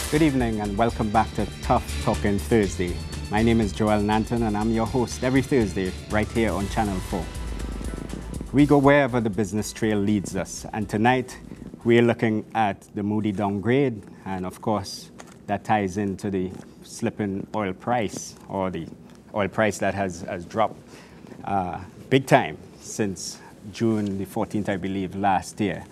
Good evening and welcome back to Tough Talking Thursday. My name is Joel Nanton and I'm your host every Thursday right here on Channel 4. We go wherever the business trail leads us, and tonight we're looking at the Moody downgrade, and of course that ties into the slipping oil price, or the oil price that has dropped big time since June the 14th, I believe, last year.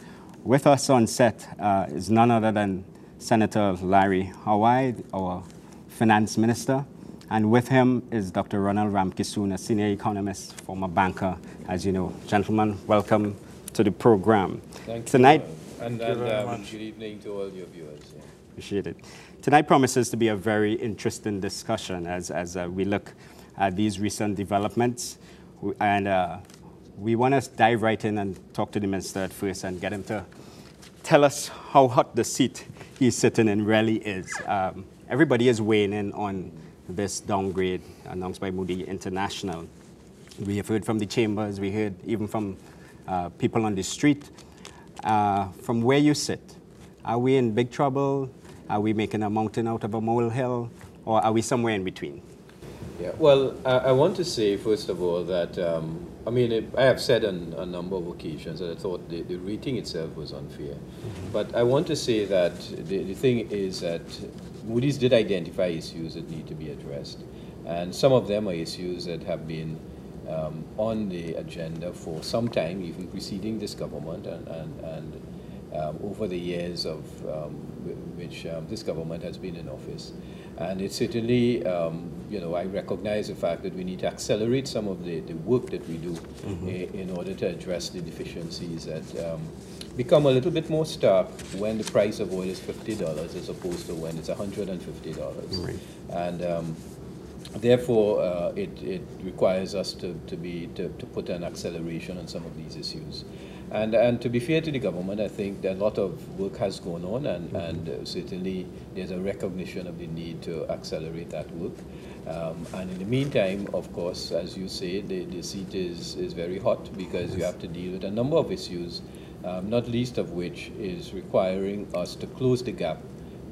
With us on set is none other than Senator Larry Howard, our finance minister, and with him is Dr. Ronald Ramkissoon, a senior economist, former banker, as you know. Gentlemen, welcome to the program. Thank Tonight, you. And good evening to all your viewers. Yeah. Appreciate it. Tonight promises to be a very interesting discussion as we look at these recent developments. And we want to dive right in and talk to the minister at first and get him to tell us how hot the seat he's sitting in really is. Everybody is weighing in on this downgrade announced by Moody International. We have heard from the chambers, we heard even from people on the street. From where you sit, are we in big trouble? Are we making a mountain out of a molehill? Or are we somewhere in between? Yeah. Well, I want to say, first of all, that, I have said on a number of occasions that I thought the rating itself was unfair. Mm-hmm. But I want to say that the thing is that Moody's did identify issues that need to be addressed. And some of them are issues that have been on the agenda for some time, even preceding this government and over the years of which this government has been in office. And it's certainly, I recognize the fact that we need to accelerate some of the work that we do mm-hmm. in order to address the deficiencies that become a little bit more stark when the price of oil is $50 as opposed to when it's $150. Right. And therefore, it requires us to put an acceleration on some of these issues. And to be fair to the government, I think that a lot of work has gone on, and certainly there's a recognition of the need to accelerate that work. And in the meantime, of course, as you say, the seat is very hot because you have to deal with a number of issues, not least of which is requiring us to close the gap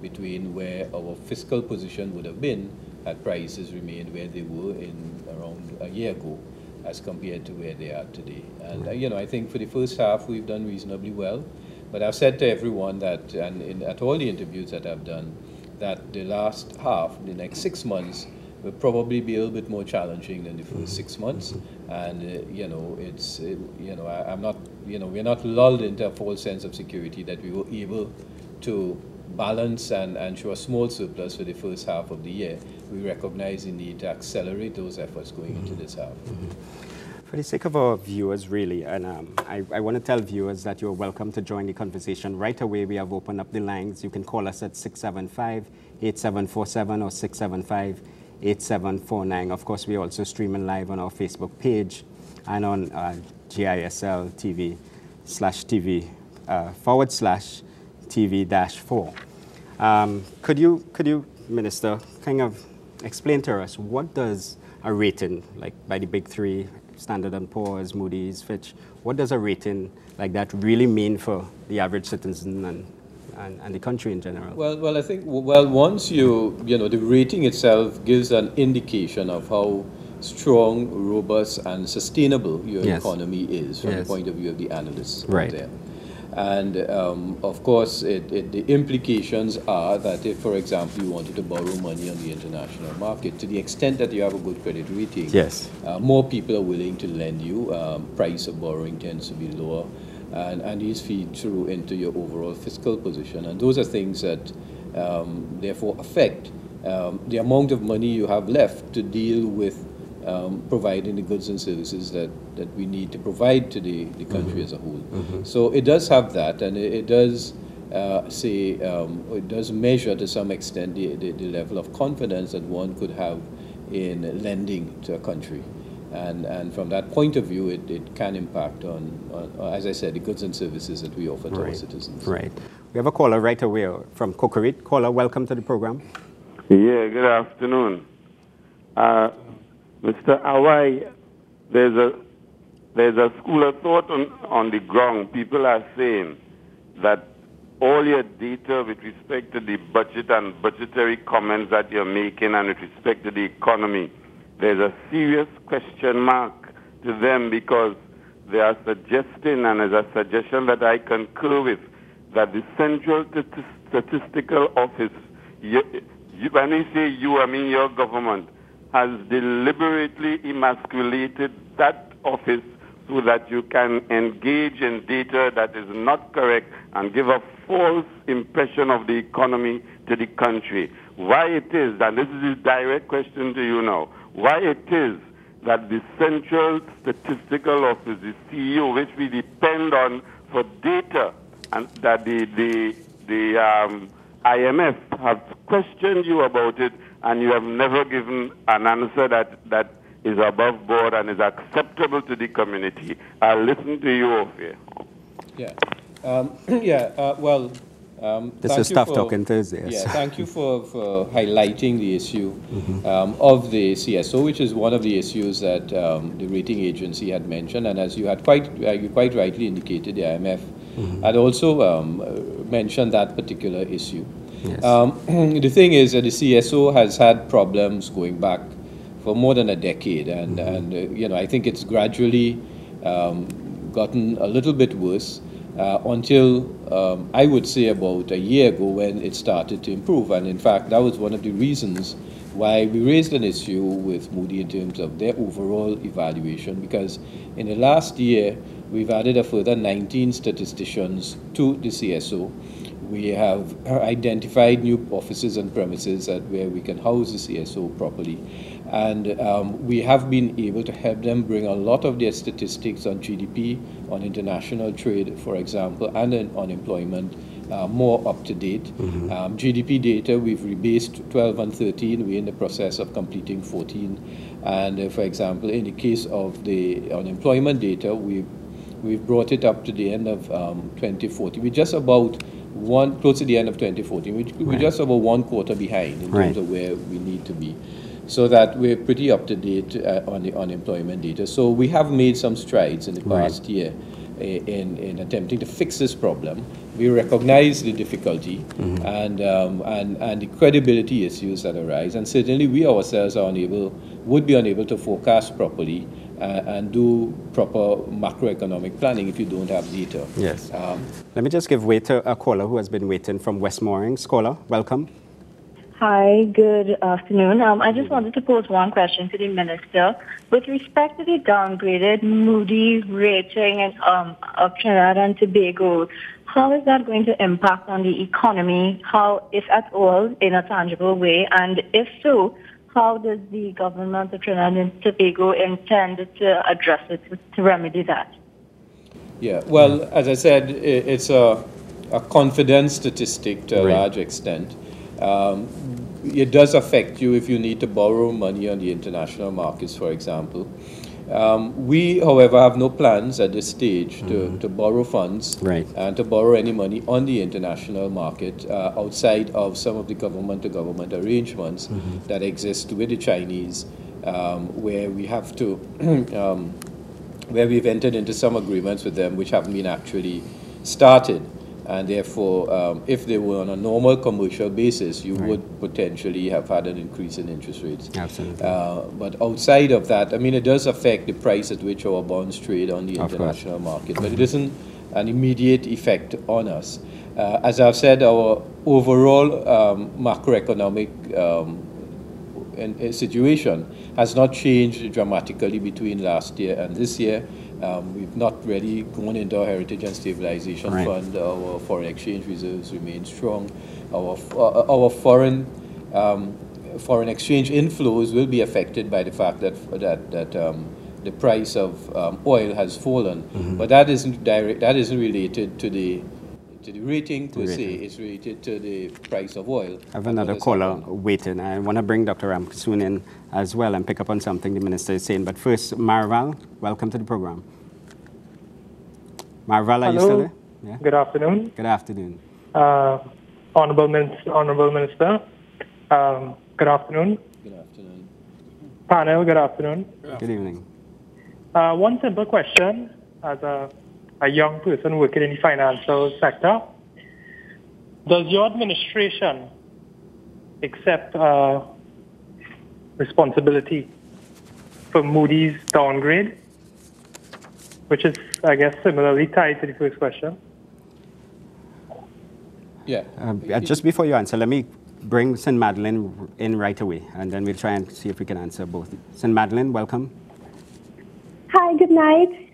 between where our fiscal position would have been had prices remained where they were in around a year ago, as compared to where they are today. And I think for the first half we've done reasonably well, but I've said to everyone that, and at all the interviews that I've done, that the last half, the next 6 months, will probably be a little bit more challenging than the first 6 months. And I'm not, we're not lulled into a false sense of security that we were able to balance and show a small surplus for the first half of the year. We recognize the need to accelerate those efforts going into this half. Mm-hmm. For the sake of our viewers, really, and I want to tell viewers that you're welcome to join the conversation right away. We have opened up the lines. You can call us at 675-8747 or 675-8749. Of course, we're also streaming live on our Facebook page and on GISL TV /TV/TV-4. Could you, Minister, kind of explain to us what does a rating, like by the big three, Standard & Poor's, Moody's, Fitch, what does a rating like that really mean for the average citizen and the country in general? Well, I think, once the rating itself gives an indication of how strong, robust, and sustainable your yes. economy is from yes. the point of view of the analysts right. out there. And of course, the implications are that if, for example, you wanted to borrow money on the international market, to the extent that you have a good credit rating, yes. More people are willing to lend you. Price of borrowing tends to be lower, and these feed through into your overall fiscal position. And those are things that therefore affect the amount of money you have left to deal with providing the goods and services that we need to provide to the country mm-hmm. as a whole. Mm-hmm. So it does have that, and it does it does measure to some extent the level of confidence that one could have in lending to a country. And from that point of view, it can impact on, as I said, the goods and services that we offer to right. our citizens. Right. We have a caller right away from Cocorite. Caller, welcome to the program. Yeah, good afternoon. Mr. Awai, there's a school of thought on the ground. People are saying that all your data with respect to the budget and budgetary comments that you're making and with respect to the economy, there's a serious question mark to them because they are suggesting, and as a suggestion that I concur with, that the Central Statistical Office, when we say you, I mean your government, has deliberately emasculated that office so that you can engage in data that is not correct and give a false impression of the economy to the country. Why it is, and this is a direct question to you now, why it is that the Central Statistical Office, the CEO, which we depend on for data, and that the IMF have questioned you about it, and you have never given an answer that is above board and is acceptable to the community. I'll listen to you, Ophir. This is Tough Talking Thursday. Yeah, thank you for highlighting the issue of the CSO, which is one of the issues that the rating agency had mentioned, and as you had quite rightly indicated, the IMF had also mentioned that particular issue. Yes. The thing is that the CSO has had problems going back for more than a decade, and I think it's gradually gotten a little bit worse until I would say about a year ago when it started to improve. And in fact, that was one of the reasons why we raised an issue with Moody in terms of their overall evaluation, because in the last year we've added a further 19 statisticians to the CSO. We have identified new offices and premises where we can house the CSO properly. And we have been able to help them bring a lot of their statistics on GDP, on international trade, for example, and on unemployment more up to date. GDP data, we've rebased 12 and 13. We're in the process of completing 14. And for example, in the case of the unemployment data, we've brought it up to the end of 2014. We're just about close to the end of 2014. We're just about 1 quarter behind in terms of where we need to be, so that we're pretty up to date on the unemployment data. So we have made some strides in the past year in attempting to fix this problem. We recognize the difficulty and the credibility issues that arise, and certainly we ourselves would be unable to forecast properly and do proper macroeconomic planning if you don't have data. Yes. Let me just give way to a caller who has been waiting from Westmoreland. Caller, welcome. Hi, good afternoon. I just wanted to pose one question to the Minister. With respect to the downgraded Moody rating of Trinidad and Tobago, how is that going to impact on the economy, how, if at all, in a tangible way? And if so, how does the government of Trinidad and Tobago intend to address it, to remedy that? Yeah, well, as I said, it's a confidence statistic to a large extent. It does affect you if you need to borrow money on the international markets, for example. We, however, have no plans at this stage to borrow funds and to borrow any money on the international market outside of some of the government-to-government arrangements that exist with the Chinese, where we have to, where we've entered into some agreements with them which haven't been actually started. And therefore, if they were on a normal commercial basis, you would potentially have had an increase in interest rates. Absolutely. But outside of that, I mean, it does affect the price at which our bonds trade on the international market, but it isn't an immediate effect on us. As I've said, our overall macroeconomic situation has not changed dramatically between last year and this year. We've not really gone into our Heritage and Stabilization Fund. Our foreign exchange reserves remain strong. Our foreign exchange inflows will be affected by the fact that the price of oil has fallen, but that isn't related to the rating per se. It's related to the price of oil. I have another caller waiting. I want to bring Dr. Ramkissoon in as well and pick up on something the Minister is saying. But first, Marval, welcome to the program. Marval, are you still there? Yeah. Good afternoon. Good afternoon. Honorable Minister, good afternoon. Good afternoon. Panel, good afternoon. Good evening. One simple question as a young person working in the financial sector. Does your administration accept responsibility for Moody's downgrade, which is, I guess, similarly tied to the first question? Yeah. Just before you answer, let me bring St. Madeleine in right away, and then we'll try and see if we can answer both. St. Madeleine, welcome. Hi, good night.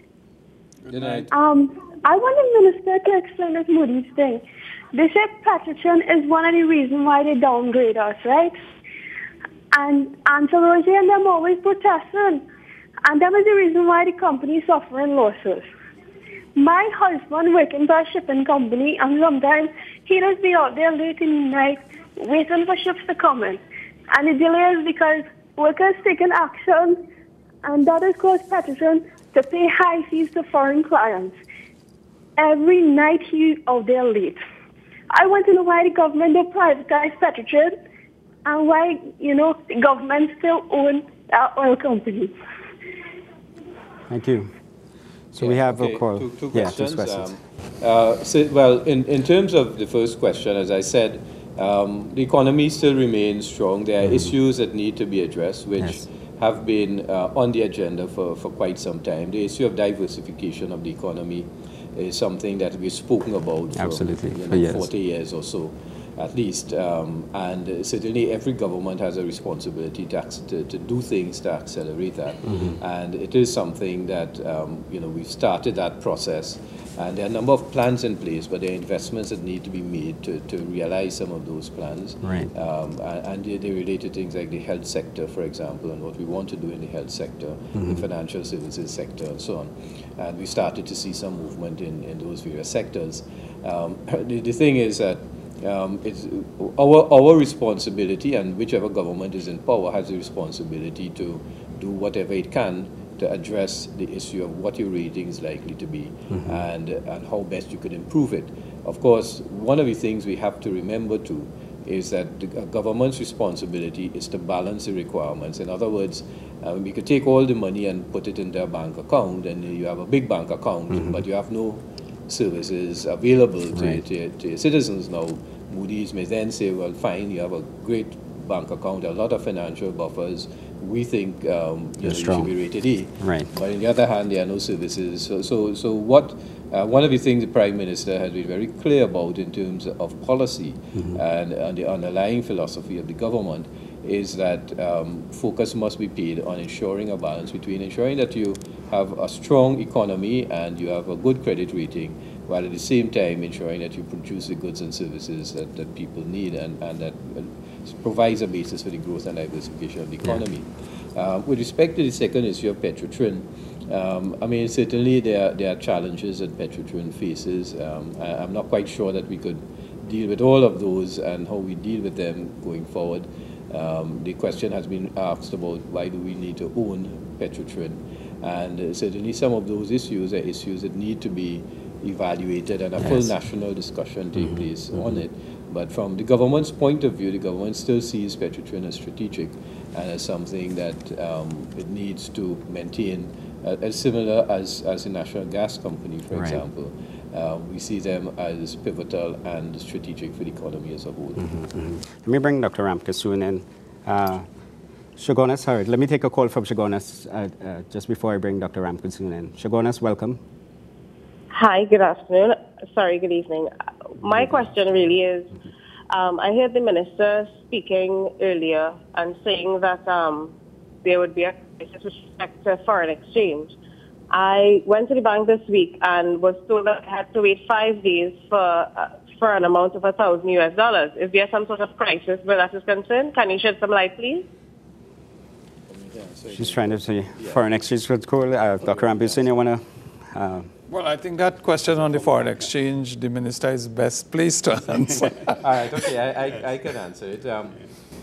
Good night. I want the minister to explain this Moody's thing. They say Petrotrin is one of the reasons why they downgrade us, right? And Ancelotti and them always protesting. And that is the reason why the company is suffering losses. My husband working for a shipping company, and sometimes he does be out there late in the night waiting for ships to come in. And the delay is because workers taking action, and that has caused Petrotrin to pay high fees to foreign clients. Every night he's out there late. I want to know why the government don't privatize Petrotrin and why, the government still owns our oil company. Thank you. So we have a call. Two Yeah, questions. two questions. In terms of the first question, as I said, the economy still remains strong. There are issues that need to be addressed, which have been on the agenda for quite some time. The issue of diversification of the economy is something that we've spoken about for Absolutely. 40 years or so, at least. And certainly every government has a responsibility to do things to accelerate that. And it is something that, we've started that process. And there are a number of plans in place, but there are investments that need to be made to realize some of those plans. Right. And they relate to things like the health sector, for example, and what we want to do in the health sector, the financial services sector, and so on. And we started to see some movement in those various sectors. The thing is that it's our responsibility, and whichever government is in power has the responsibility to do whatever it can to address the issue of what your rating is likely to be and how best you could improve it. Of course, one of the things we have to remember too is that the government's responsibility is to balance the requirements. In other words, we could take all the money and put it into a bank account, and you have a big bank account, but you have no services available to citizens. Now, Moody's may then say, well, fine, you have a great bank account, a lot of financial buffers. We think you should be rated E. Right. But on the other hand, there are no services. So what? One of the things the Prime Minister has been very clear about in terms of policy and the underlying philosophy of the government is that focus must be paid on ensuring a balance between ensuring that you have a strong economy and you have a good credit rating, while at the same time ensuring that you produce the goods and services that people need and that provides a basis for the growth and diversification of the economy. With respect to the second issue of Petrotrin, certainly there are challenges that Petrotrin faces. I'm not quite sure that we could deal with all of those and how we deal with them going forward. The question has been asked about why do we need to own Petrotrin, and certainly some of those issues are issues that need to be evaluated and a full national discussion take place on it. But from the government's point of view, the government still sees Petrotrin as strategic and as something that it needs to maintain, as similar as the National Gas Company, for example. We see them as pivotal and strategic for the economy as a whole. Let me bring Dr. Ramke soon in. Shagonas, let me take a call from Shagonas just before I bring Dr. Ramke soon in. Shagonas, welcome. Hi, good afternoon. Sorry, good evening. My question really is, I heard the minister speaking earlier and saying that there would be a crisis with respect to foreign exchange. I went to the bank this week and was told that I had to wait 5 days for an amount of $1,000 US. Is there some sort of crisis where that is concerned? Can you shed some light, please? She's trying to say foreign exchange was cool. Dr. Ramke, you want to... Well, I think that question on the foreign exchange, the minister is best placed to answer. All right, okay, I can answer it.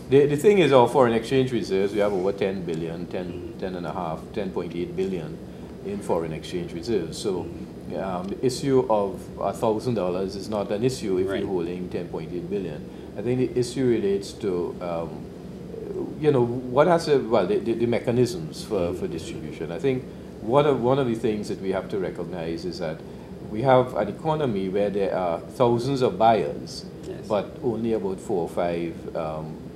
The thing is, our foreign exchange reserves, we have over 10 billion, 10.8 billion in foreign exchange reserves. So the issue of $1,000 is not an issue if you're holding 10.8 billion. I think the issue relates to, what has the mechanisms for distribution. I think one of the things that we have to recognize is that we have an economy where there are thousands of buyers, Yes. but only about 4 or 5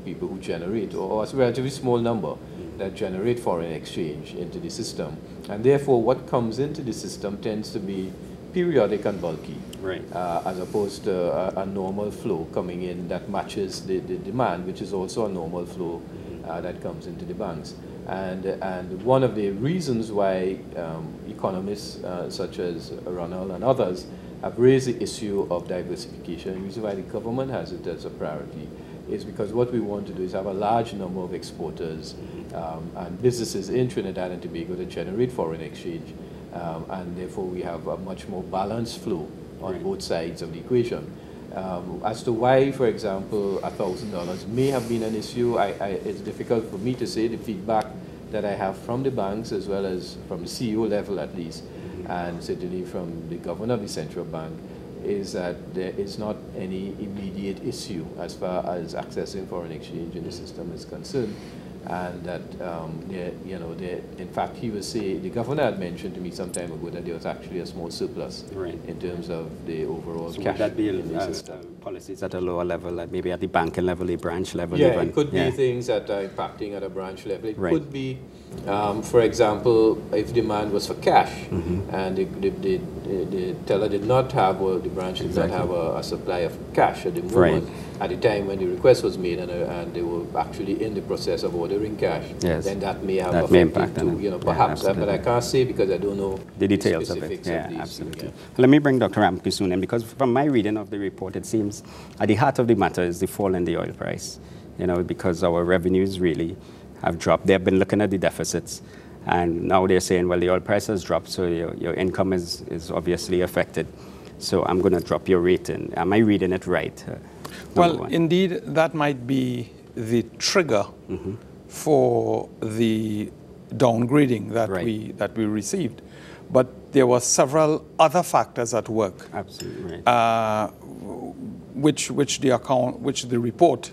people who generate, or a relatively small number that generate foreign exchange into the system. And therefore, what comes into the system tends to be periodic and bulky, Right. as opposed to a normal flow coming in that matches the demand, which is also a normal flow that comes into the banks. And one of the reasons why economists such as Ronald and others have raised the issue of diversification, the reason why the government has it as a priority, is because what we want to do is have a large number of exporters and businesses in Trinidad and Tobago that generate foreign exchange, and therefore we have a much more balanced flow on Right. both sides of the equation. As to why, for example, $1,000 may have been an issue, it's difficult for me to say. The feedback that I have from the banks, as well as from the CEO level at least, and certainly from the governor of the central bank, is that there is not any immediate issue as far as accessing foreign exchange in the system is concerned. And that, in fact, the governor had mentioned to me some time ago that there was actually a small surplus Right. in terms of the overall So cash would that be in the system. policies at a lower level, like maybe at the banking level, the branch level? Yeah, even? it could be Yeah. things that are impacting at a branch level. It Right. could be, for example, if demand was for cash and the teller did not have, or the branch did not have a supply of cash at the moment, at the time when the request was made, and they were actually in the process of ordering cash, Yes. then that may have That may affected impact on it. too, Yeah, perhaps. But absolutely. I can't say because I don't know The details of it. specifics Yeah, the issue, absolutely. yeah. Let me bring Dr. Ramkissoon in, because from my reading of the report, it seems at the heart of the matter is the fall in the oil price. Because our revenues really have dropped. They've been looking at the deficits, and now they're saying, well, the oil price has dropped, so your income is obviously affected. So I'm going to drop your rating. Am I reading it right? Well, one. indeed, that might be the trigger for the downgrading that Right. we received. But there were several other factors at work, Absolutely right. which the report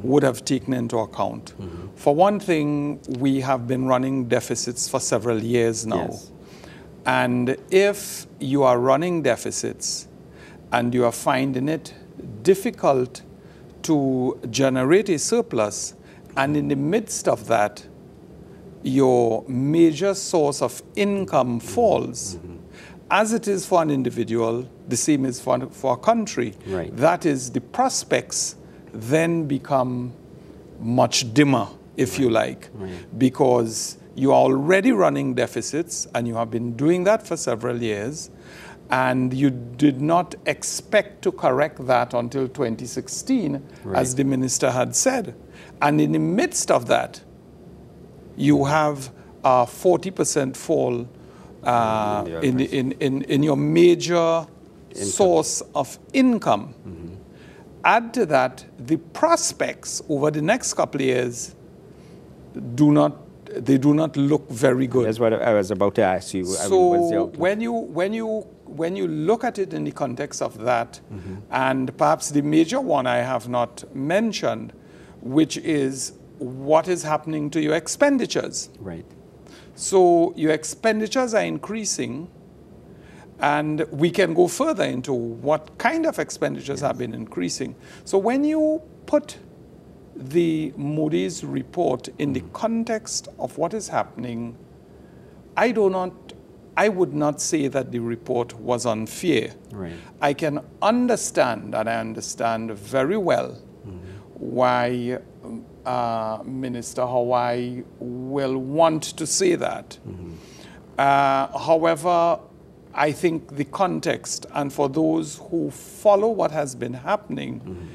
would have taken into account. For one thing, we have been running deficits for several years now. Yes. And if you are running deficits and you are finding it difficult to generate a surplus, and in the midst of that, your major source of income falls, as it is for an individual, the same is for a country. Right. That is, the prospects then become much dimmer, if you like, because you are already running deficits, and you have been doing that for several years, and you did not expect to correct that until 2016, as the minister had said. And in the midst of that, you have a 40% fall in your major source of income. Add to that, the prospects over the next couple of years do not look very good. That's what I was about to ask you. So when you look at it in the context of that, and perhaps the major one I have not mentioned, which is what is happening to your expenditures. Right. So your expenditures are increasing, and we can go further into what kind of expenditures have been increasing. So when you put the Moody's report in the context of what is happening, I would not say that the report was unfair. Right. I can understand, and I understand very well, why Minister Hawaii will want to say that. However, I think the context, and for those who follow what has been happening,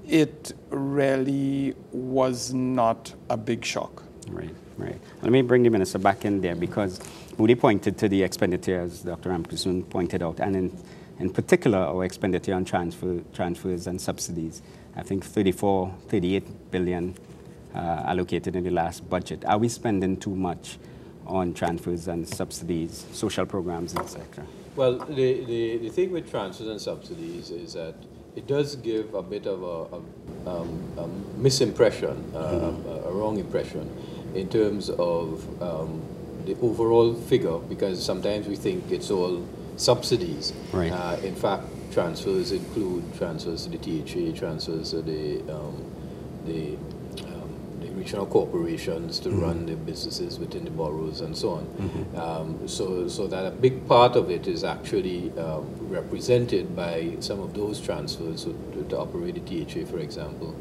it really was not a big shock. Right, right. Let me bring the minister back in there, because Moody pointed to the expenditure, as Dr. Ramkissoon pointed out, and in particular our expenditure on transfers and subsidies. I think 38 billion allocated in the last budget. Are we spending too much on transfers and subsidies, social programs, etc.? Well, the thing with transfers and subsidies is that it does give a bit of a misimpression, a wrong impression in terms of the overall figure, because sometimes we think it's all subsidies. Right. In fact, transfers include transfers to the THA, transfers to the regional corporations to run the businesses within the boroughs and so on. So that a big part of it is actually represented by some of those transfers to operate the THA, for example.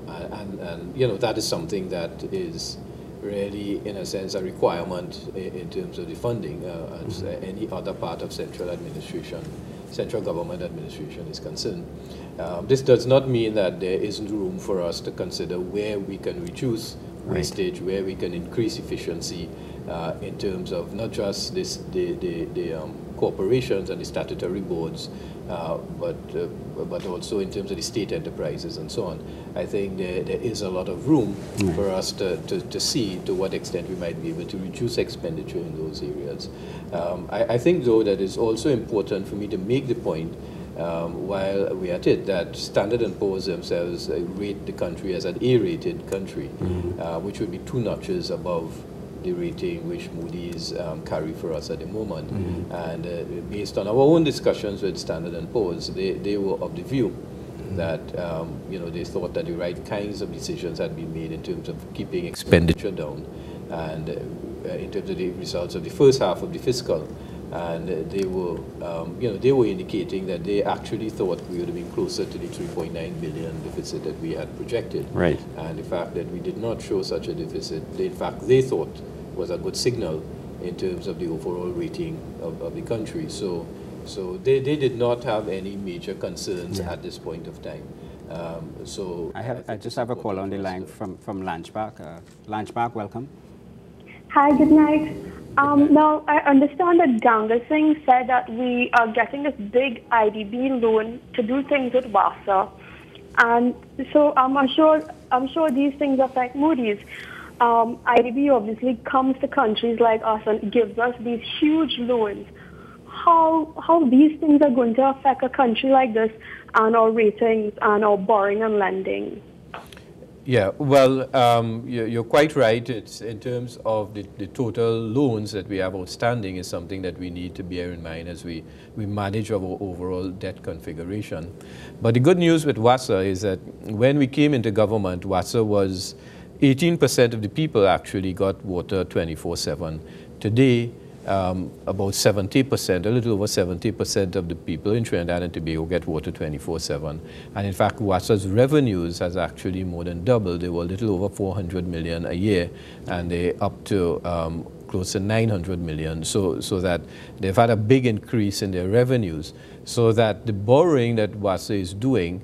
And you know, that is something that is really, in a sense, a requirement in terms of the funding as any other part of central government administration is concerned. This does not mean that there isn't room for us to consider where we can reduce wastage, where we can increase efficiency in terms of not just the corporations and the statutory boards, but also in terms of the state enterprises and so on. I think there is a lot of room for us to see to what extent we might be able to reduce expenditure in those areas. I think, though, that it's also important for me to make the point while we are at it, that Standard & Poor's themselves rate the country as an A-rated country, which would be 2 notches above the rating which Moody's carry for us at the moment. And based on our own discussions with Standard & Poor's, they were of the view that you know, they thought that the right kinds of decisions had been made in terms of keeping expenditure down, and in terms of the results of the first half of the fiscal. And they were, you know, they were indicating that they actually thought we would have been closer to the 3.9 billion deficit that we had projected. Right. And the fact that we did not show such a deficit, in fact, they thought was a good signal in terms of the overall rating of the country. So they did not have any major concerns at this point of time. I just have a call on the line from Lanchbach. Lanchbach, welcome. Hi, good night. Now, I understand that Dangle Singh said that we are getting this big IDB loan to do things with WASA. And so I'm sure these things affect Moody's. IDB obviously comes to countries like us and gives us these huge loans. How these things are going to affect a country like this and our ratings and our borrowing and lending? Yeah, well, you're quite right. It's in terms of the total loans that we have outstanding is something that we need to bear in mind as we manage our overall debt configuration. But the good news with WASA is that when we came into government, WASA was 18% of the people actually got water 24/7. Today, about 70%, a little over 70% of the people in Trinidad and Tobago get water 24/7. And in fact, WASA's revenues has actually more than doubled. They were a little over 400 million a year, and they're up to close to 900 million. So that they've had a big increase in their revenues. So that the borrowing that WASA is doing,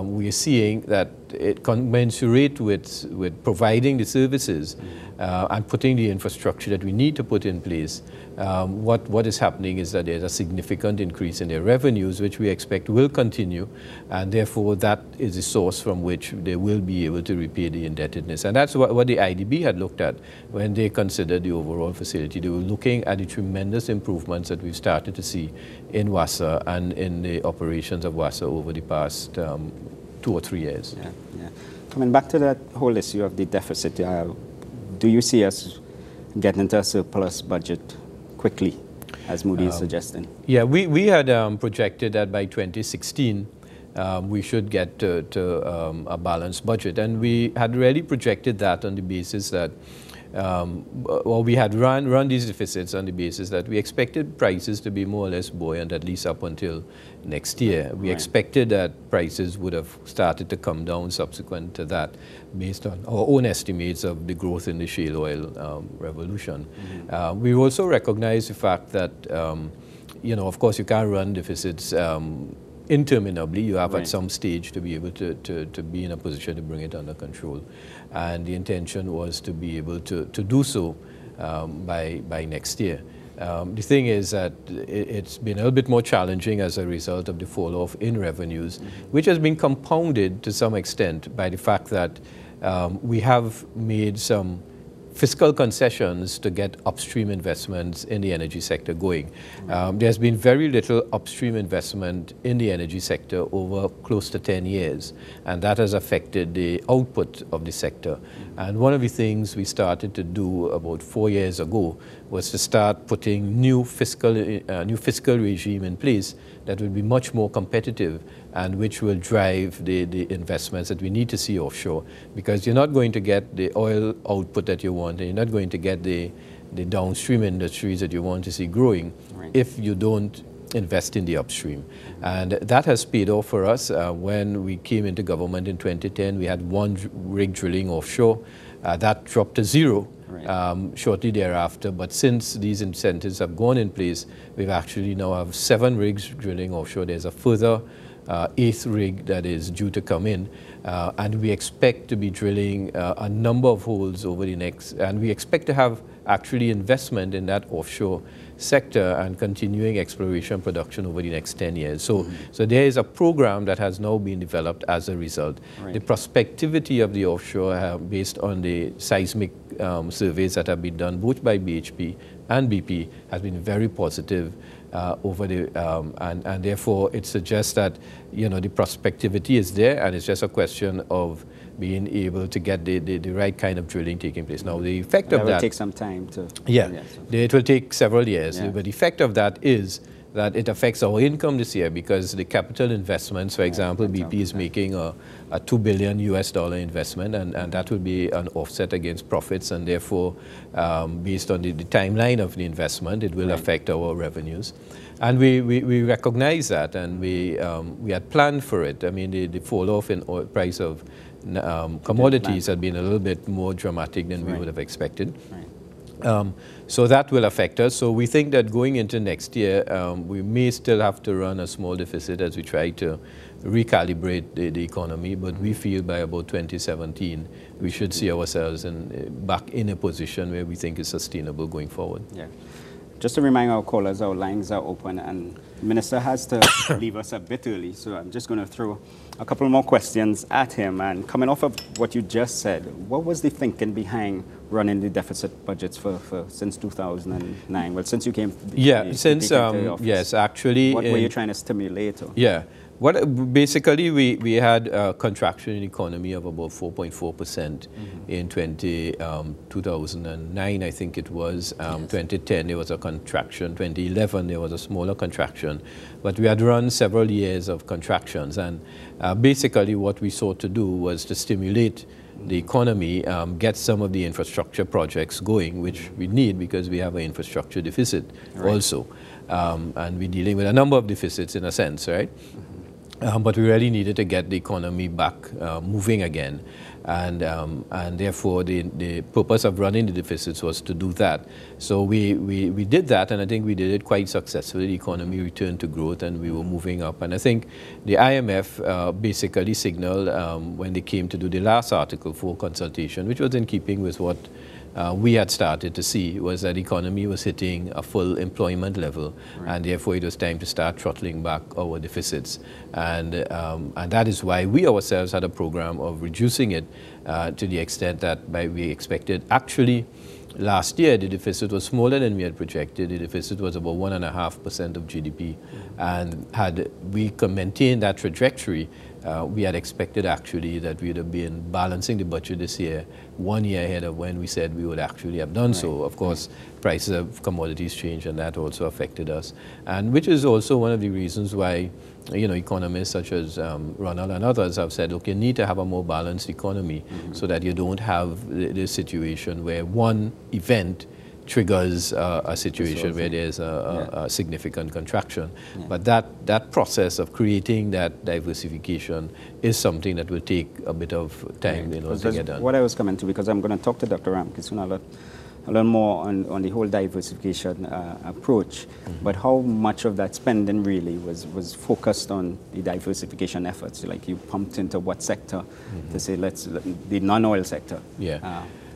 we are seeing that it commensurate with providing the services and putting the infrastructure that we need to put in place. What is happening is that there's a significant increase in their revenues, which we expect will continue, and therefore that is a source from which they will be able to repay the indebtedness. And that's what the IDB had looked at when they considered the overall facility. They were looking at the tremendous improvements that we've started to see in WASA and in the operations of WASA over the past 2 or 3 years. Yeah. Coming back to that whole issue of the deficit, do you see us getting into a surplus budget quickly, as Moody is suggesting? Yeah, we had projected that by 2016 we should get to a balanced budget, and we had really projected that on the basis that well, we had run these deficits on the basis that we expected prices to be more or less buoyant, at least up until next year. We expected that prices would have started to come down subsequent to that, based on our own estimates of the growth in the shale oil revolution. We also recognize the fact that, you know, of course, you can't run deficits interminably. You have at some stage to be able to be in a position to bring it under control. And the intention was to be able to do so by next year. The thing is that it's been a little bit more challenging as a result of the fall-off in revenues, which has been compounded to some extent by the fact that we have made some fiscal concessions to get upstream investments in the energy sector going. There's been very little upstream investment in the energy sector over close to 10 years, and that has affected the output of the sector. And one of the things we started to do about 4 years ago was to start putting new fiscal regime in place that will be much more competitive and which will drive the investments that we need to see offshore, because you're not going to get the oil output that you want, and you're not going to get the downstream industries that you want to see growing if you don't invest in the upstream. And that has paid off for us. When we came into government in 2010, we had 1 rig drilling offshore. That dropped to 0 shortly thereafter, but since these incentives have gone in place, we've actually now have 7 rigs drilling offshore. There's a further 8th rig that is due to come in, and we expect to be drilling a number of holes over the next, and we expect to have actually investment in that offshore sector and continuing exploration production over the next 10 years. So, so there is a program that has now been developed as a result. The prospectivity of the offshore, based on the seismic surveys that have been done both by BHP and BP, has been very positive. Over the and therefore it suggests that, you know, the prospectivity is there, and it's just a question of being able to get the right kind of drilling taking place. Now the effect of that will take some time to it will take several years, but the effect of that is that it affects our income this year, because the capital investments, for example, BP is making a $2 billion investment, and that will be an offset against profits, and therefore, based on the timeline of the investment, it will affect our revenues. And we recognize that, and we had planned for it. I mean, the fall-off in oil price of commodities had been a little bit more dramatic than we would have expected. So that will affect us. So we think that going into next year, we may still have to run a small deficit as we try to recalibrate the economy, but we feel by about 2017 we should see ourselves back in a position where we think is sustainable going forward. Yeah. Just to remind our callers, our lines are open, and the Minister has to leave us a bit early, so I'm just going to throw a couple more questions at him. And coming off of what you just said, what was the thinking behind running the deficit budgets for since 2009? Well, since you came to office, yes, actually. What were you trying to stimulate? Or? Yeah. Basically, we had a contraction in the economy of about 4.4% in 2009, I think it was. 2010, there was a contraction. 2011, there was a smaller contraction. But we had run several years of contractions. And basically, what we sought to do was to stimulate the economy, get some of the infrastructure projects going, which we need because we have an infrastructure deficit also. And we're dealing with a number of deficits in a sense, right? But we really needed to get the economy back moving again, and therefore the purpose of running the deficits was to do that. So we did that, and I think we did it quite successfully. The economy returned to growth, and we were moving up. And I think the IMF basically signaled when they came to do the last Article 4 consultation, which was in keeping with what we had started to see, was that the economy was hitting a full employment level, and therefore it was time to start throttling back our deficits. And that is why we ourselves had a program of reducing it to the extent that we expected. Actually, last year the deficit was smaller than we had projected. The deficit was about 1.5% of GDP. And had we maintained that trajectory, we had expected actually that we would have been balancing the budget this year 1 year ahead of when we said we would actually have done so. Of course, prices of commodities changed, and that also affected us. And which is also one of the reasons why, you know, economists such as Ronald and others have said, look, you need to have a more balanced economy so that you don't have this situation where one event triggers a situation where there's a significant contraction. But that process of creating that diversification is something that will take a bit of time in order to get done. What I was coming to, because I'm going to talk to Dr. Ramkissoon a little more on the whole diversification approach, but how much of that spending really was focused on the diversification efforts? Like you pumped into what sector to say, the non-oil sector?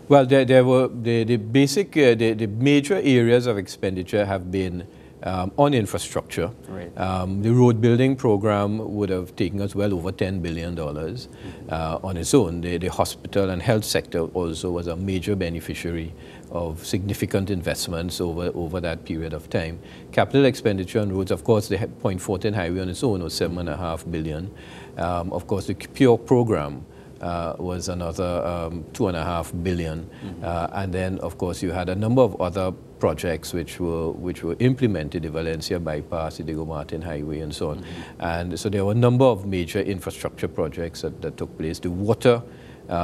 Well, there were the basic, the major areas of expenditure have been on infrastructure. Right. The road building program would have taken us well over $10 billion on its own. The hospital and health sector also was a major beneficiary of significant investments over that period of time. Capital expenditure on roads, of course, the Point Fortin Highway on its own was $7.5 billion. Of course, the Pure program was another $2.5 billion. And then, of course, you had a number of other projects which were implemented, the Valencia Bypass, the Diego Martin Highway, and so on. And so there were a number of major infrastructure projects that took place. The water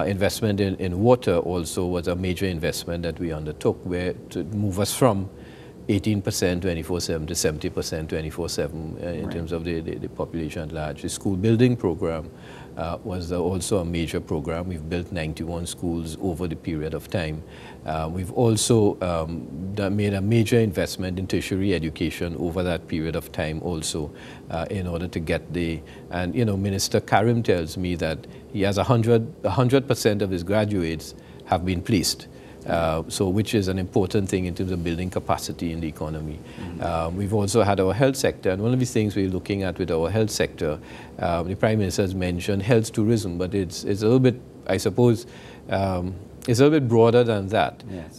investment in water also was a major investment that we undertook, where to move us from 18% 24/7 to 70% 24/7 in terms of the population at large. The school building program was also a major program. We've built 91 schools over the period of time. We've also made a major investment in tertiary education over that period of time also in order to get and you know, Minister Karim tells me that he has 100% of his graduates have been placed. So which is an important thing in terms of building capacity in the economy. We've also had our health sector, and one of the things we're looking at with our health sector, the Prime Minister has mentioned health tourism, but it's a little bit, I suppose, it's a little bit broader than that. Yes.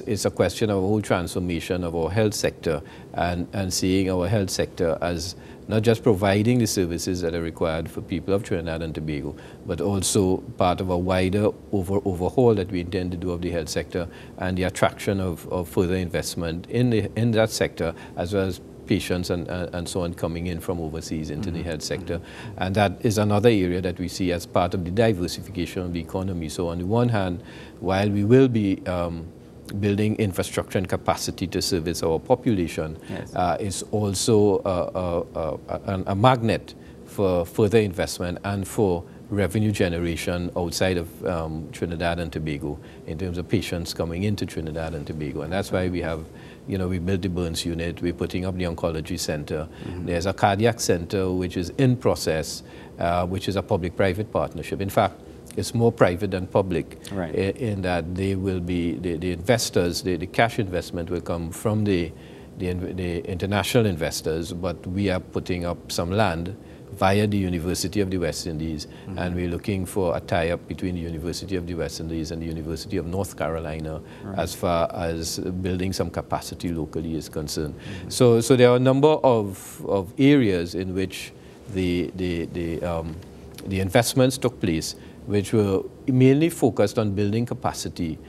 It's a question of a whole transformation of our health sector and seeing our health sector as not just providing the services that are required for people of Trinidad and Tobago, but also part of a wider overhaul that we intend to do of the health sector and the attraction of further investment in that sector, as well as patients and so on coming in from overseas into the health sector. And that is another area that we see as part of the diversification of the economy. So on the one hand, while we will be building infrastructure and capacity to service our population, yes, is also a magnet for further investment and for revenue generation outside of Trinidad and Tobago in terms of patients coming into Trinidad and Tobago. And that's why we have, you know, we built the Burns unit, we're putting up the oncology center. There's a cardiac center which is in process, which is a public-private partnership. In fact, it's more private than public, right, in that they will be, the investors, the cash investment will come from the international investors, but we are putting up some land via the University of the West Indies, and we're looking for a tie-up between the University of the West Indies and the University of North Carolina, right, as far as building some capacity locally is concerned. So there are a number of areas in which the investments took place, which were mainly focused on building capacity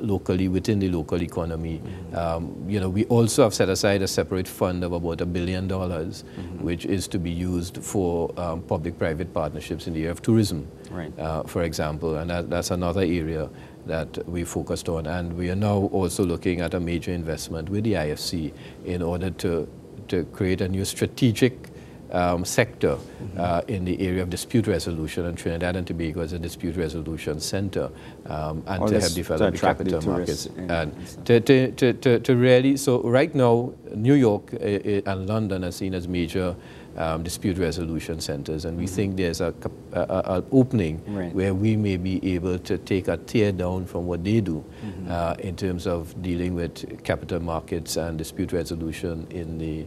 locally within the local economy. You know, we also have set aside a separate fund of about $1 billion, which is to be used for public-private partnerships in the area of tourism, right, for example, and that's another area that we focused on. And we are now also looking at a major investment with the IFC in order to create a new strategic sector in the area of dispute resolution, and Trinidad and Tobago as a dispute resolution center, and to help develop the capital markets. And to really, so right now, New York and London are seen as major dispute resolution centers, and we think there's an opening, right, where we may be able to take a tear down from what they do in terms of dealing with capital markets and dispute resolution in the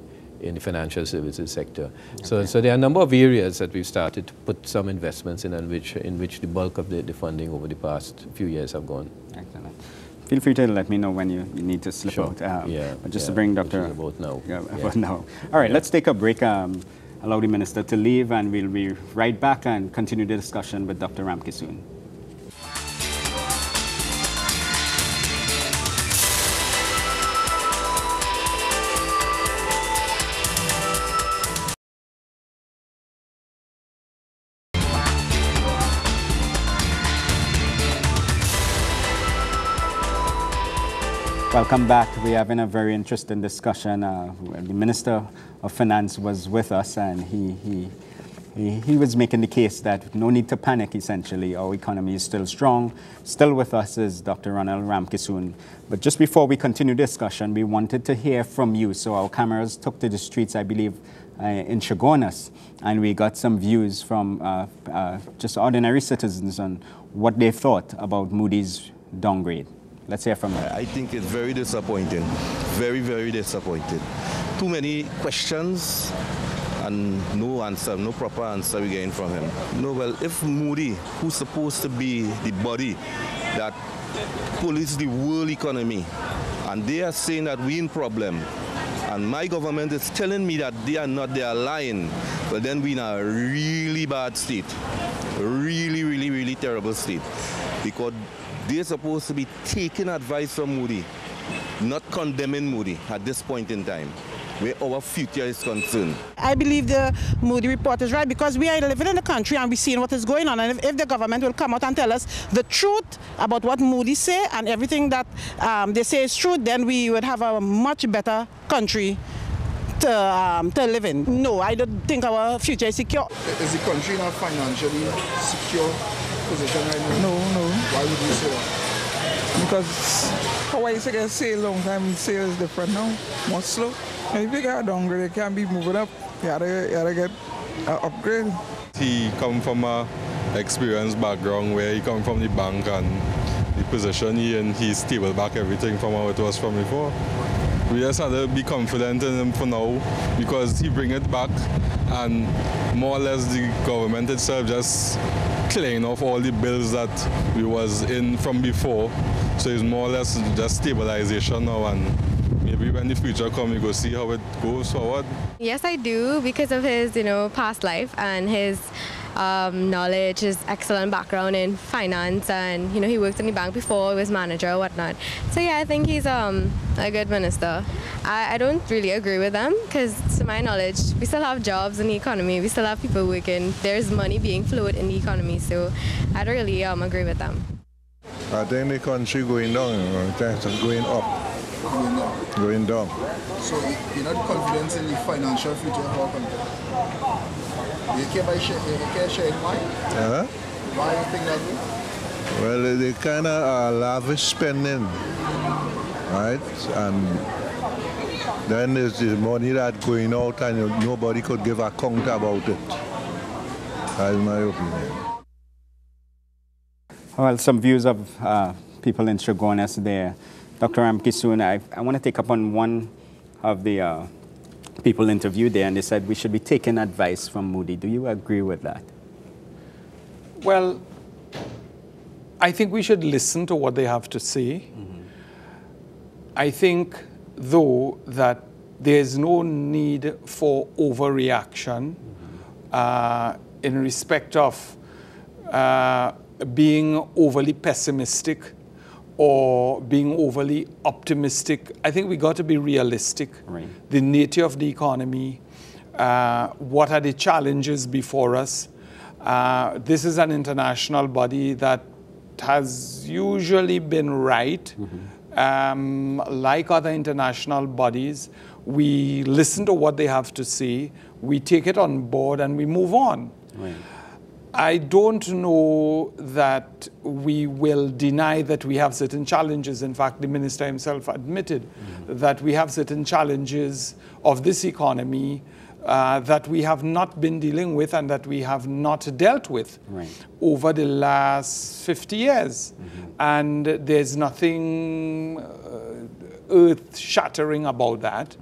financial services sector. Okay. So there are a number of areas that we've started to put some investments in, and in which the bulk of the funding over the past few years have gone. Excellent. Feel free to let me know when you need to slip out. But just to bring Dr. About now. About now. All right, let's take a break. Allow the minister to leave, and we'll be right back and continue the discussion with Dr. Ramkissoon. Welcome back. We're having a very interesting discussion. The Minister of Finance was with us, and he was making the case that no need to panic, essentially. Our economy is still strong. Still with us is Dr. Ronald Ramkissoon. But just before we continue the discussion, we wanted to hear from you. So our cameras took to the streets, I believe, in Chaguanas, and we got some views from just ordinary citizens on what they thought about Moody's downgrade. Let's hear from you. I think it's very disappointing. Very, very disappointing. Too many questions and no answer, no proper answer we're getting from him. No, well, if Moody, who's supposed to be the body that police the world economy, and they are saying that we're in problem, and my government is telling me that they are not, they are lying, well then we're in a really bad state. Really, really, really terrible state. Because they're supposed to be taking advice from Moody, not condemning Moody at this point in time, where our future is concerned. I believe the Moody report is right because we are living in the country and we're seeing what is going on. And if the government will come out and tell us the truth about what Moody say and everything that they say is true, then we would have a much better country to live in. No, I don't think our future is secure. Is the country in a financially secure position right now? No. Why would you say that? Because how I say sale long time, sale is different now, more slow. If you get downgrade, it can be moving up. You gotta get an upgrade. He come from a experienced background where he come from the bank and the position he in, he's stable back everything from how it was from before. We just have to be confident in him for now because he bring it back and more or less the government itself just clearing off all the bills that we was in from before. So it's more or less just stabilization now, and maybe when the future comes, we go see how it goes forward. Yes, I do, because of his, past life and his knowledge, his excellent background in finance, and he worked in the bank before, he was manager or whatnot. So yeah, I think he's a good minister. I don't really agree with them because, to my knowledge, we still have jobs in the economy, we still have people working, there's money being flowed in the economy, so I don't really agree with them. I think the country going down, going up. Going down. So you're not confident in the financial future of our country? You can't share why? Why do you think that way? Well, they kind of lavish spending, right? And then there's the money that's going out and nobody could give account about it. That's my opinion. Well, some views of people in Chaguanas there. Dr. Ramkissoon, I want to take up on one of the people interviewed there, and they said we should be taking advice from Moody. Do you agree with that? Well, I think we should listen to what they have to say. I think, though, that there is no need for overreaction in respect of being overly pessimistic or being overly optimistic. I think we got to be realistic. Right. The nature of the economy, what are the challenges before us. This is an international body that has usually been right. Like other international bodies, we listen to what they have to say, we take it on board and we move on. Right. I don't know that we will deny that we have certain challenges. In fact, the minister himself admitted that we have certain challenges of this economy that we have not been dealing with and that we have not dealt with over the last 50 years. And there's nothing earth-shattering about that.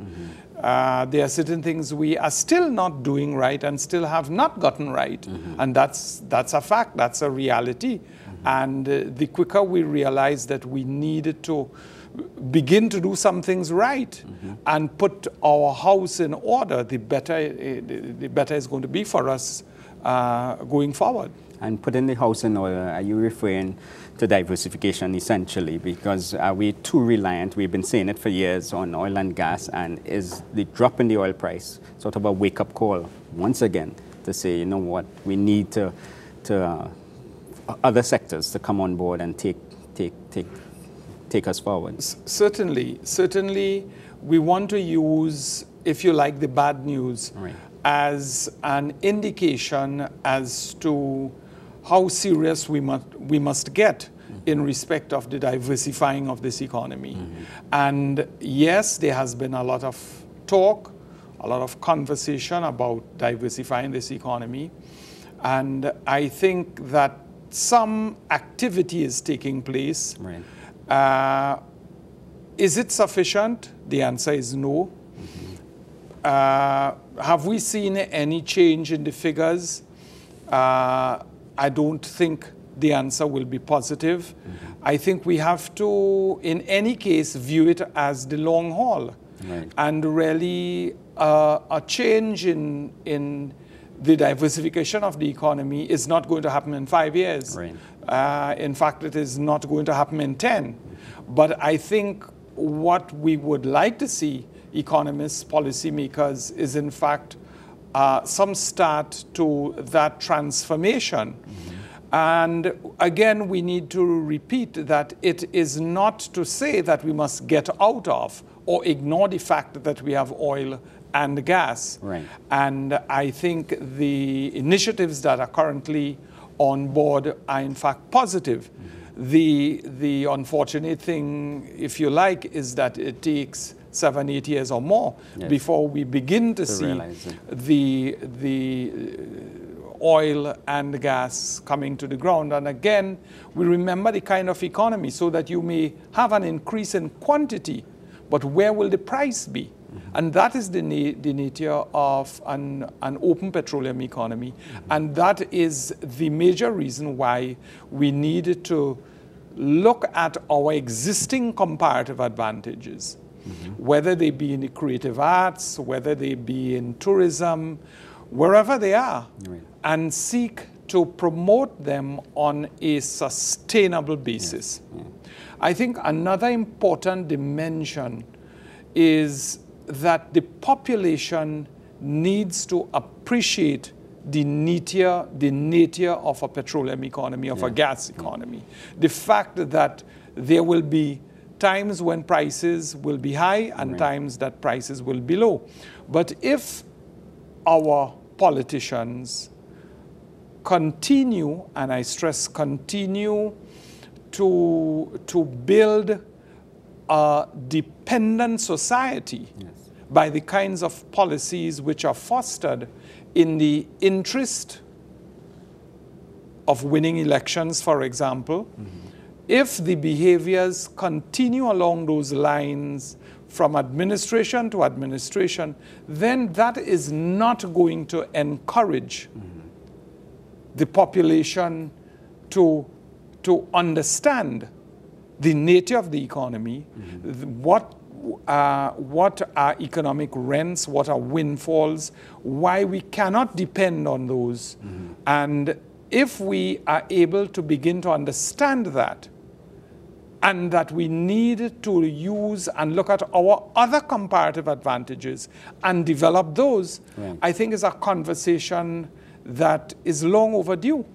There are certain things we are still not doing right and still have not gotten right. And that's a fact, that's a reality. And the quicker we realize that we needed to begin to do some things right and put our house in order, the better it's going to be for us going forward. And putting the house in order, are you referring to diversification essentially? Because are we too reliant, we've been saying it for years, on oil and gas, and is the drop in the oil price sort of a wake-up call once again to say, you know what, we need to other sectors to come on board and take us forward? Certainly we want to use, if you like, the bad news as an indication as to how serious we must get in respect of the diversifying of this economy. And yes, there has been a lot of talk, a lot of conversation about diversifying this economy. And I think that some activity is taking place. Is it sufficient? The answer is no. Have we seen any change in the figures? I don't think the answer will be positive. I think we have to, in any case, view it as the long haul. Right. And really a change in the diversification of the economy is not going to happen in 5 years. Right. In fact, it is not going to happen in 10. But I think what we would like to see, economists, policymakers, is in fact some start to that transformation. And again, we need to repeat that it is not to say that we must get out of or ignore the fact that we have oil and gas. Right. And I think the initiatives that are currently on board are in fact positive. The unfortunate thing, if you like, is that it takes 7, 8 years or more before we begin to see the oil and gas coming to the ground. And again, we remember the kind of economy, so that you may have an increase in quantity, but where will the price be? And that is the nature of an open petroleum economy. And that is the major reason why we need to look at our existing comparative advantages, whether they be in the creative arts, whether they be in tourism, wherever they are, and seek to promote them on a sustainable basis. I think another important dimension is that the population needs to appreciate the nature of a petroleum economy, of a gas economy. The fact that there will be times when prices will be high and times that prices will be low. But if our politicians continue, and I stress continue, to build a dependent society by the kinds of policies which are fostered in the interest of winning elections, for example, if the behaviors continue along those lines from administration to administration, then that is not going to encourage the population to understand the nature of the economy, what are economic rents, what are windfalls, why we cannot depend on those. And if we are able to begin to understand that, and that we need to use and look at our other comparative advantages and develop those, I think is a conversation that is long overdue.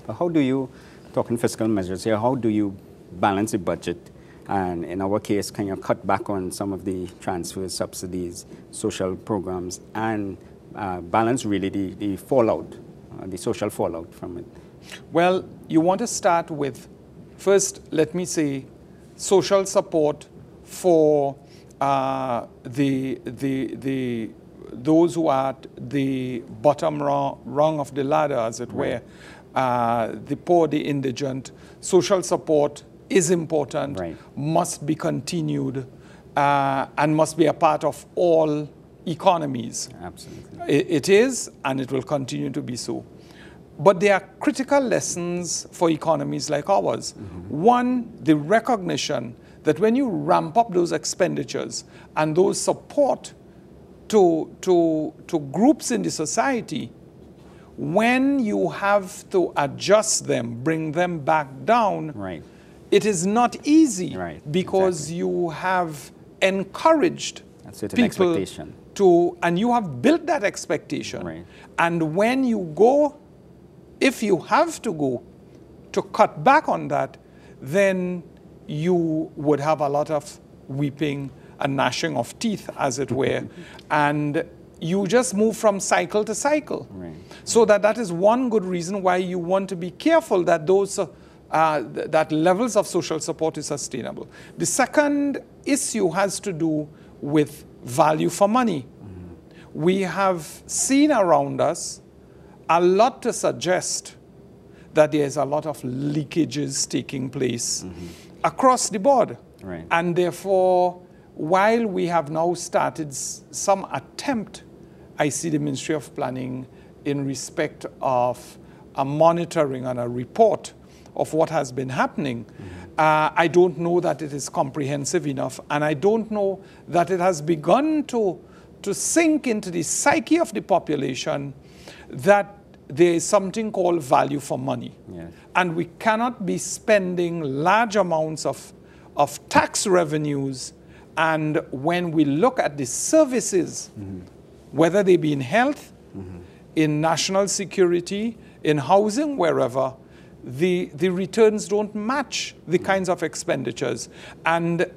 But how do you, talking fiscal measures here, how do you balance the budget? And in our case, can you cut back on some of the transfers, subsidies, social programs, and balance really the fallout, the social fallout from it? Well, you want to start with, first, let me say, social support for those who are at the bottom rung of the ladder, as it were, the poor, the indigent. Social support is important, must be continued, and must be a part of all economies. Absolutely. It is, and it will continue to be so. But there are critical lessons for economies like ours. One, the recognition that when you ramp up those expenditures and those support to groups in the society, when you have to adjust them, bring them back down, it is not easy because you have encouraged people to, and you have built that expectation. And when you go, if you have to go to cut back on that, then you would have a lot of weeping and gnashing of teeth, as it were. And you just move from cycle to cycle. So that is one good reason why you want to be careful that those that levels of social support is sustainable. The second issue has to do with value for money. We have seen around us a lot to suggest that there's a lot of leakages taking place across the board. Right. And therefore, while we have now started some attempt, I see the Ministry of Planning in respect of a monitoring and a report of what has been happening. I don't know that it is comprehensive enough, and I don't know that it has begun to sink into the psyche of the population that there is something called value for money. Yes. And we cannot be spending large amounts of tax revenues, and when we look at the services, whether they be in health, in national security, in housing, wherever, the returns don't match the kinds of expenditures. And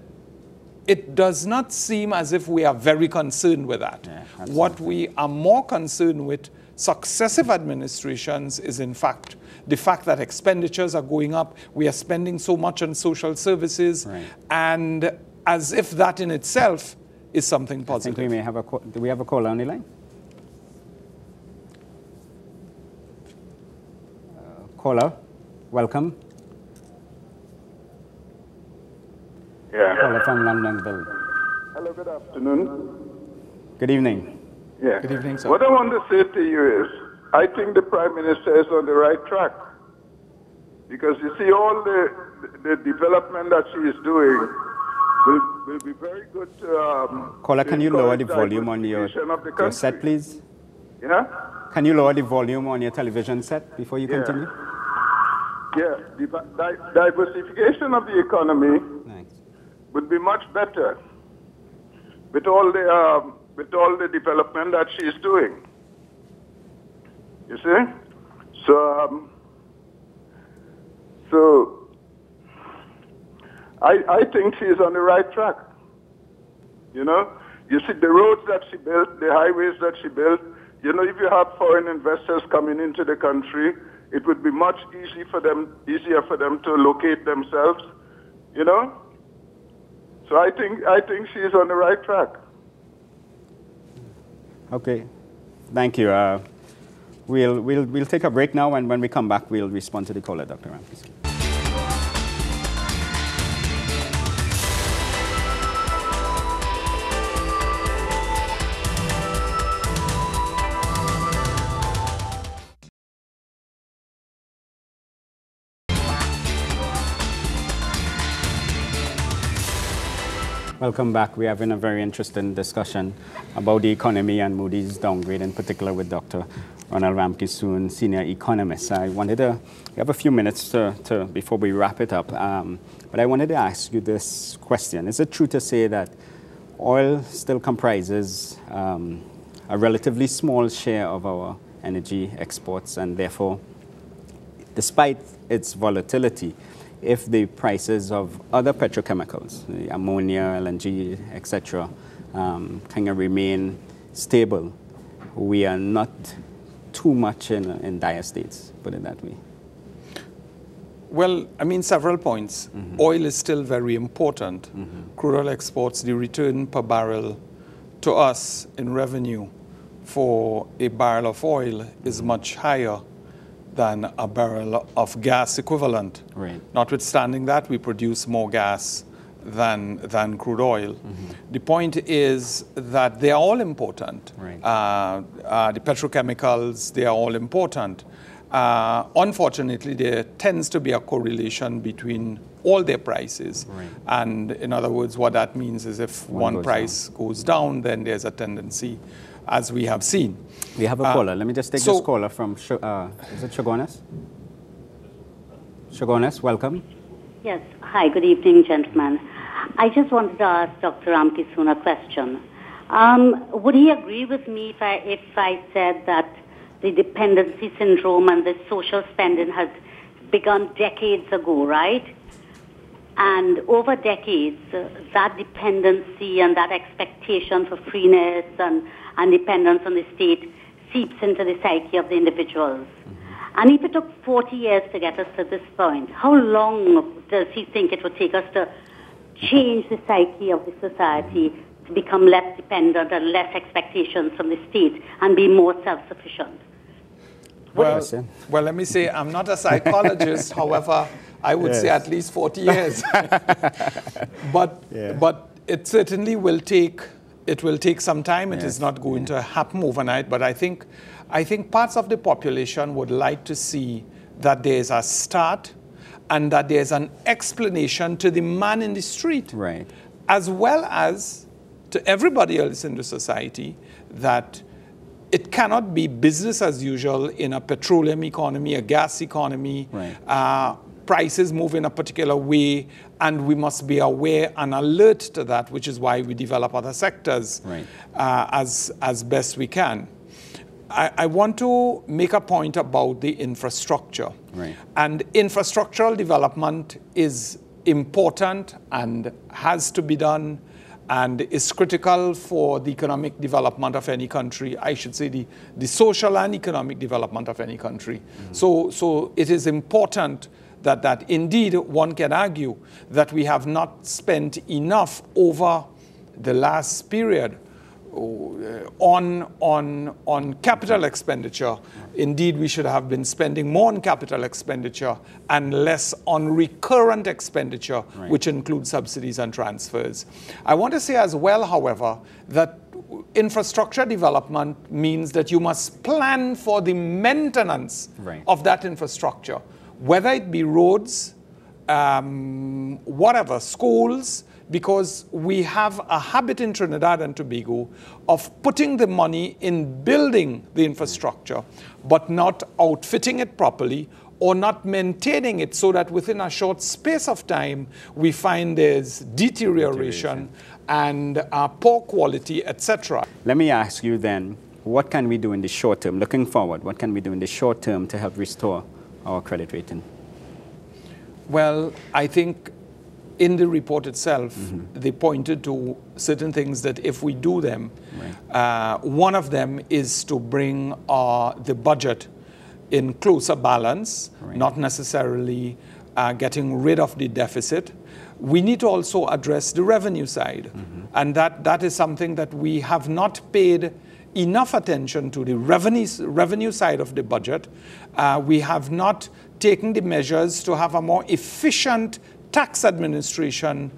it does not seem as if we are very concerned with that. Yeah, what we are more concerned with, successive administrations, is in fact the fact that expenditures are going up. We are spending so much on social services, and as if that in itself is something positive. I think we may have do we have a caller on the line? Caller, welcome. Yeah. Caller from Londonville. Hello, good afternoon. Good evening. Yeah. Good evening, sir. What I want to say to you is, I think the Prime Minister is on the right track. Because you see, all the development that she is doing will be very good to... Caller, can you lower the encourage volume on your diversification of the set, please? Yeah? Can you lower the volume on your television set before you continue? Yeah, diversification of the economy would be much better with all the development that she's doing. You see? So I think she's on the right track. You know? You see the roads that she built, the highways that she built. You know, if you have foreign investors coming into the country, it would be much easier for them to locate themselves. You know? So I think she's on the right track. Okay, thank you. We'll take a break now, and when we come back, we'll respond to the caller, Dr. Ramkissoon. Welcome back. We're having a very interesting discussion about the economy and Moody's downgrade, in particular with Dr. Ronald Ramkissoon, senior economist. I wanted to, we have a few minutes before we wrap it up, but I wanted to ask you this question. Is it true to say that oil still comprises a relatively small share of our energy exports, and therefore, despite its volatility, if the prices of other petrochemicals, the ammonia, LNG, etc., kind of remain stable, we are not too much in dire states, put it that way? Well, I mean, several points. Oil is still very important. Crude oil exports, the return per barrel to us in revenue for a barrel of oil is much higher than a barrel of gas equivalent. Right. Notwithstanding that, we produce more gas than crude oil. The point is that they are all important. Right. The petrochemicals, they are all important. Unfortunately, there tends to be a correlation between all their prices. Right. And in other words, what that means is if one price goes down, then there's a tendency, as we have seen. We have a caller. Let me just take this caller from, is it Shogonas? Shogonas, welcome. Yes. Hi, good evening, gentlemen. I just wanted to ask Dr. Ramkissoon a question. Would he agree with me if I said that the dependency syndrome and the social spending has begun decades ago, right? And over decades, that dependency and that expectation for freeness and dependence on the state seeps into the psyche of the individuals. And if it took 40 years to get us to this point, how long does he think it would take us to change the psyche of the society to become less dependent and less expectations from the state and be more self-sufficient? Well, let me say I'm not a psychologist. However, I would say at least 40 years. But it certainly will take some time. It is not going to happen overnight. But I think parts of the population would like to see that there is a start and that there is an explanation to the man in the street, as well as to everybody else in the society, that it cannot be business as usual in a petroleum economy, a gas economy. Prices move in a particular way, and we must be aware and alert to that, which is why we develop other sectors as best we can. I want to make a point about the infrastructure. And infrastructural development is important and has to be done and is critical for the economic development of any country. I should say the social and economic development of any country. So it is important that indeed one can argue that we have not spent enough over the last period on capital expenditure. Indeed, we should have been spending more on capital expenditure and less on recurrent expenditure, which includes subsidies and transfers. I want to say as well, however, that infrastructure development means that you must plan for the maintenance of that infrastructure, whether it be roads, whatever, schools, because we have a habit in Trinidad and Tobago of putting the money in building the infrastructure, but not outfitting it properly or not maintaining it, so that within a short space of time, we find there's deterioration and poor quality, etc. Let me ask you then, what can we do in the short term, looking forward, what can we do in the short term to help restore our credit rating? Well, I think in the report itself, they pointed to certain things that if we do them, one of them is to bring the budget in closer balance, not necessarily getting rid of the deficit. We need to also address the revenue side. And that is something that we have not paid enough attention to, the revenue side of the budget. We have not taken the measures to have a more efficient tax administration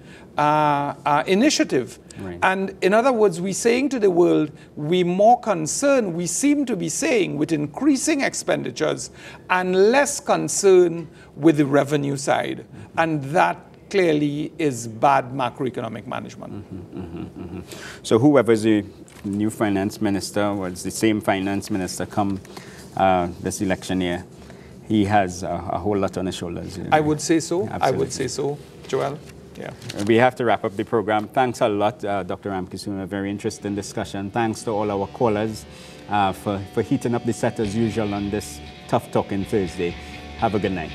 initiative. And in other words, we're saying to the world, we're more concerned, we seem to be saying, with increasing expenditures and less concern with the revenue side. And that clearly is bad macroeconomic management. So whoever's the new finance minister, or it's the same finance minister come this election year, he has a whole lot on his shoulders. I would say so. Absolutely. I would say so, Joel. Yeah. We have to wrap up the program. Thanks a lot, Dr. Ramkissoon. A very interesting discussion. Thanks to all our callers for heating up the set as usual on this Tough Talking Thursday. Have a good night.